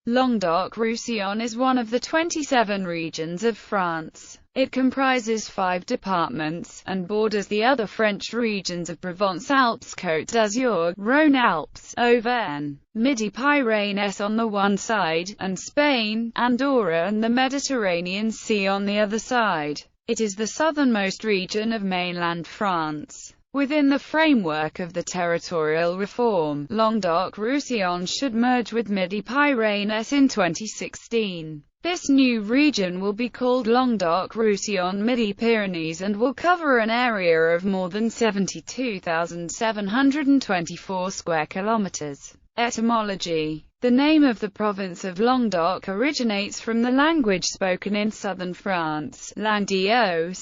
Languedoc-Roussillon is one of the 27 regions of France. It comprises 5 departments, and borders the other French regions of Provence-Alpes, Côte d'Azur, Rhône-Alpes, Auvergne, Midi-Pyrénées on the one side, and Spain, Andorra and the Mediterranean Sea on the other side. It is the southernmost region of mainland France. Within the framework of the territorial reform, Languedoc-Roussillon should merge with Midi-Pyrénées in 2016. This new region will be called Languedoc-Roussillon Midi-Pyrénées and will cover an area of more than 72,724 square kilometers. Etymology. The name of the province of Languedoc originates from the language spoken in southern France, Languedoc,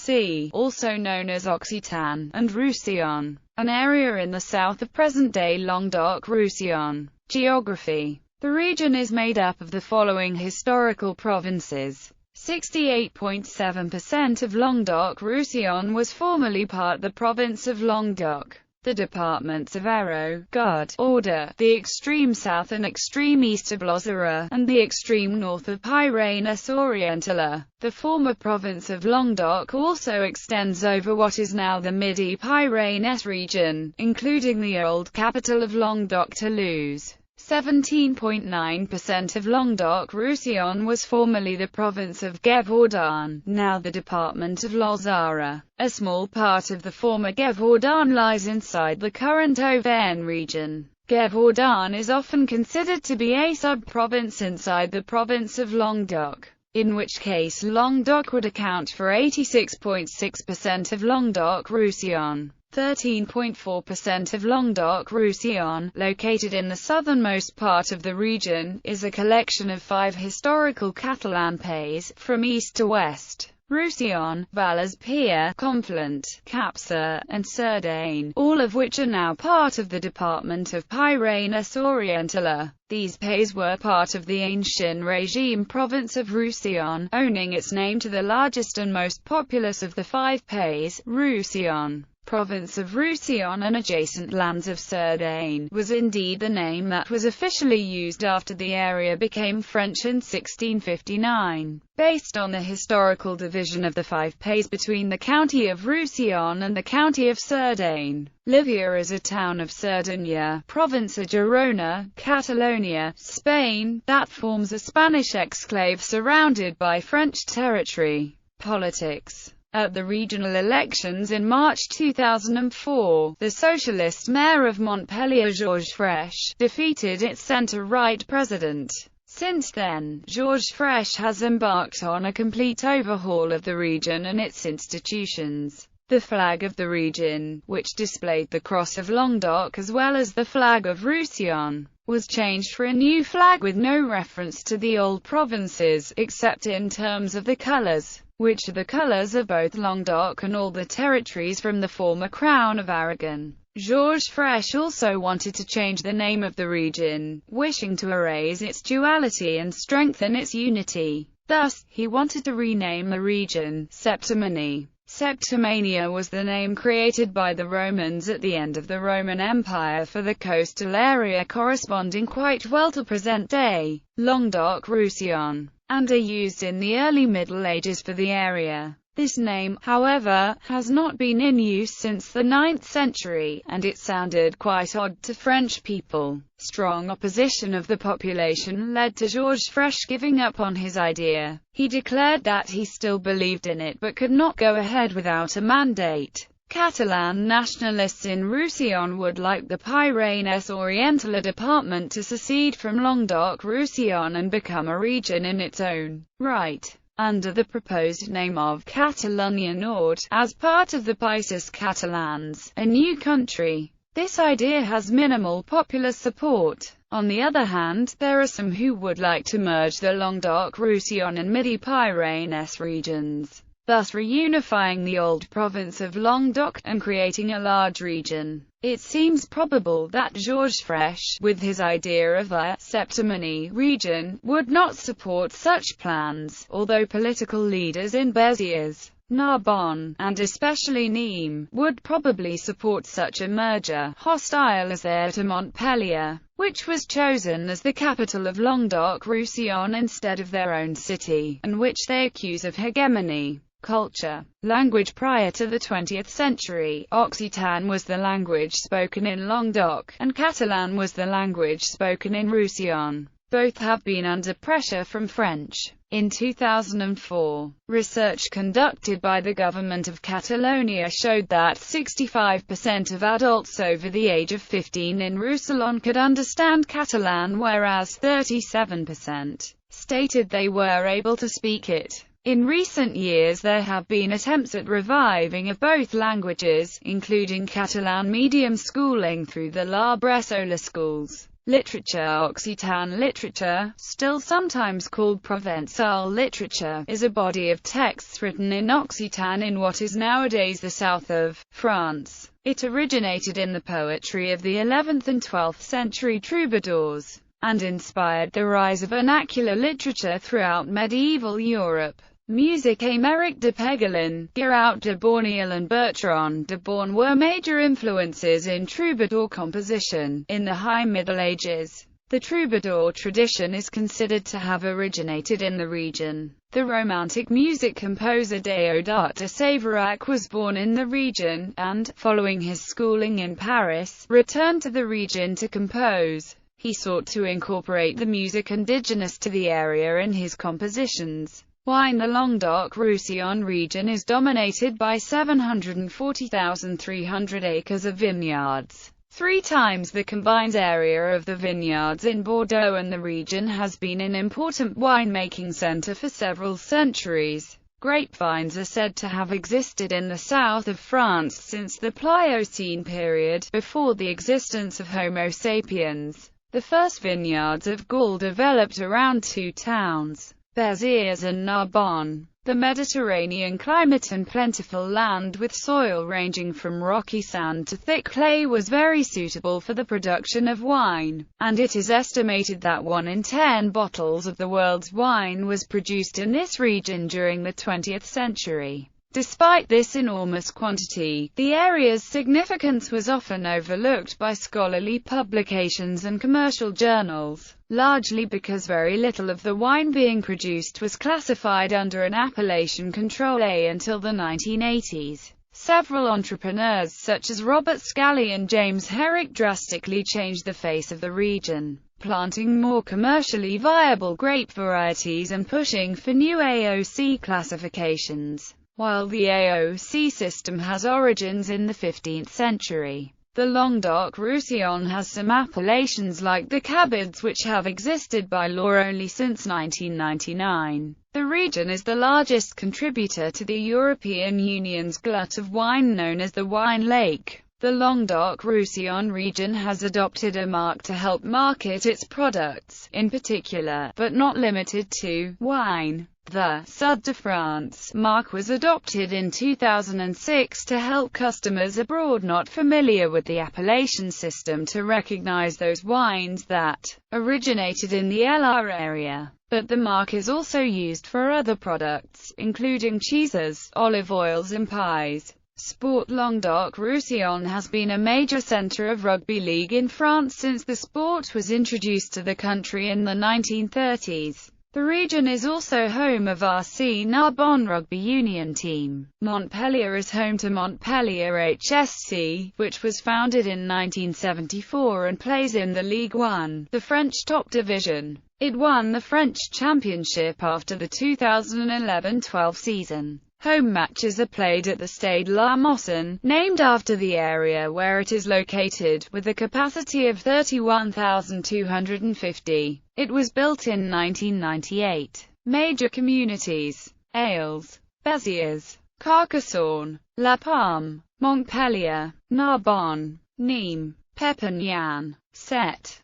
also known as Occitan, and Roussillon, an area in the south of present-day Languedoc-Roussillon. Geography. The region is made up of the following historical provinces. 68.7% of Languedoc-Roussillon was formerly part of the province of Languedoc. The departments of Hérault, Gard, Order, the extreme south and extreme east of Lozère, and the extreme north of Pyrénées-Orientales. The former province of Languedoc also extends over what is now the Midi-Pyrénées region, including the old capital of Languedoc, Toulouse. 17.9% of Languedoc-Roussillon was formerly the province of Gévaudan, now the department of Lozère. A small part of the former Gévaudan lies inside the current Auvergne region. Gévaudan is often considered to be a sub-province inside the province of Languedoc, in which case Languedoc would account for 86.6% of Languedoc-Roussillon. 13.4% of Languedoc-Roussillon, located in the southernmost part of the region, is a collection of 5 historical Catalan pays, from east to west: Roussillon, Vallespir, Conflent, Capsa, and Cerdagne, all of which are now part of the department of Pyrénées-Orientales. These pays were part of the Ancien Régime province of Roussillon, owing its name to the largest and most populous of the 5 pays, Roussillon. Province of Roussillon and adjacent lands of Cerdagne was indeed the name that was officially used after the area became French in 1659. Based on the historical division of the 5 pays between the county of Roussillon and the county of Cerdagne, Livia is a town of Cerdagne, province of Girona, Catalonia, Spain, that forms a Spanish exclave surrounded by French territory. Politics. At the regional elections in March 2004, the socialist mayor of Montpellier, Georges Frêche, defeated its centre-right president. Since then, Georges Frêche has embarked on a complete overhaul of the region and its institutions. The flag of the region, which displayed the cross of Languedoc as well as the flag of Roussillon, was changed for a new flag with no reference to the old provinces, except in terms of the colours, which are the colours of both Languedoc and all the territories from the former Crown of Aragon. Georges Frêche also wanted to change the name of the region, wishing to erase its duality and strengthen its unity. Thus, he wanted to rename the region Septimanie. Septimania was the name created by the Romans at the end of the Roman Empire for the coastal area corresponding quite well to present-day Languedoc-Roussillon, and are used in the early Middle Ages for the area. This name, however, has not been in use since the 9th century, and it sounded quite odd to French people. Strong opposition of the population led to Georges Frêche giving up on his idea. He declared that he still believed in it but could not go ahead without a mandate. Catalan nationalists in Roussillon would like the Pyrénées-Orientales department to secede from Languedoc-Roussillon and become a region in its own right, under the proposed name of Catalonia Nord, as part of the Països Catalans, a new country. This idea has minimal popular support. On the other hand, there are some who would like to merge the Languedoc-Roussillon and Midi-Pyrénées regions, thus reunifying the old province of Languedoc, and creating a large region. It seems probable that Georges Frêche, with his idea of a Septimanie region, would not support such plans, although political leaders in Béziers, Narbonne, and especially Nîmes, would probably support such a merger, hostile as they are to Montpellier, which was chosen as the capital of Languedoc-Roussillon instead of their own city, and which they accuse of hegemony. Culture. Language. Prior to the 20th century, Occitan was the language spoken in Languedoc, and Catalan was the language spoken in Roussillon. Both have been under pressure from French. In 2004, research conducted by the government of Catalonia showed that 65% of adults over the age of 15 in Roussillon could understand Catalan, whereas 37% stated they were able to speak it. In recent years there have been attempts at reviving of both languages, including Catalan medium schooling through the La Bressola schools. Literature. Occitan literature, still sometimes called Provençal literature, is a body of texts written in Occitan in what is nowadays the south of France. It originated in the poetry of the 11th and 12th century troubadours, and inspired the rise of vernacular literature throughout medieval Europe. Music. Émeric de Peguelin, Geraut de Borneal and Bertrand de Born were major influences in troubadour composition. In the High Middle Ages, the troubadour tradition is considered to have originated in the region. The Romantic music composer Déodat de Séverac was born in the region, and, following his schooling in Paris, returned to the region to compose. He sought to incorporate the music indigenous to the area in his compositions. Wine. The Languedoc-Roussillon region is dominated by 740,300 acres of vineyards, 3 times the combined area of the vineyards in Bordeaux, and the region has been an important winemaking center for several centuries. Grapevines are said to have existed in the south of France since the Pliocene period, before the existence of Homo sapiens. The first vineyards of Gaul developed around 2 towns, Béziers and Narbonne. The Mediterranean climate and plentiful land with soil ranging from rocky sand to thick clay was very suitable for the production of wine, and it is estimated that 1 in 10 bottles of the world's wine was produced in this region during the 20th century. Despite this enormous quantity, the area's significance was often overlooked by scholarly publications and commercial journals, largely because very little of the wine being produced was classified under an appellation Control A until the 1980s. Several entrepreneurs such as Robert Scally and James Herrick drastically changed the face of the region, planting more commercially viable grape varieties and pushing for new AOC classifications. While the AOC system has origins in the 15th century, the Languedoc-Roussillon has some appellations like the Cabids which have existed by law only since 1999. The region is the largest contributor to the European Union's glut of wine known as the Wine Lake. The Languedoc-Roussillon region has adopted a mark to help market its products, in particular, but not limited to, wine. The Sud de France mark was adopted in 2006 to help customers abroad not familiar with the appellation system to recognize those wines that originated in the LR area. But the mark is also used for other products, including cheeses, olive oils and pies. Sport. Languedoc-Roussillon has been a major centre of rugby league in France since the sport was introduced to the country in the 1930s. The region is also home of RC Narbonne rugby union team. Montpellier is home to Montpellier HSC, which was founded in 1974 and plays in the Ligue 1, the French top division. It won the French championship after the 2011-12 season. Home matches are played at the Stade La Mosson, named after the area where it is located, with a capacity of 31,250. It was built in 1998. Major communities: Ailes, Béziers, Carcassonne, La Palme, Montpellier, Narbonne, Nîmes, Perpignan, Sète.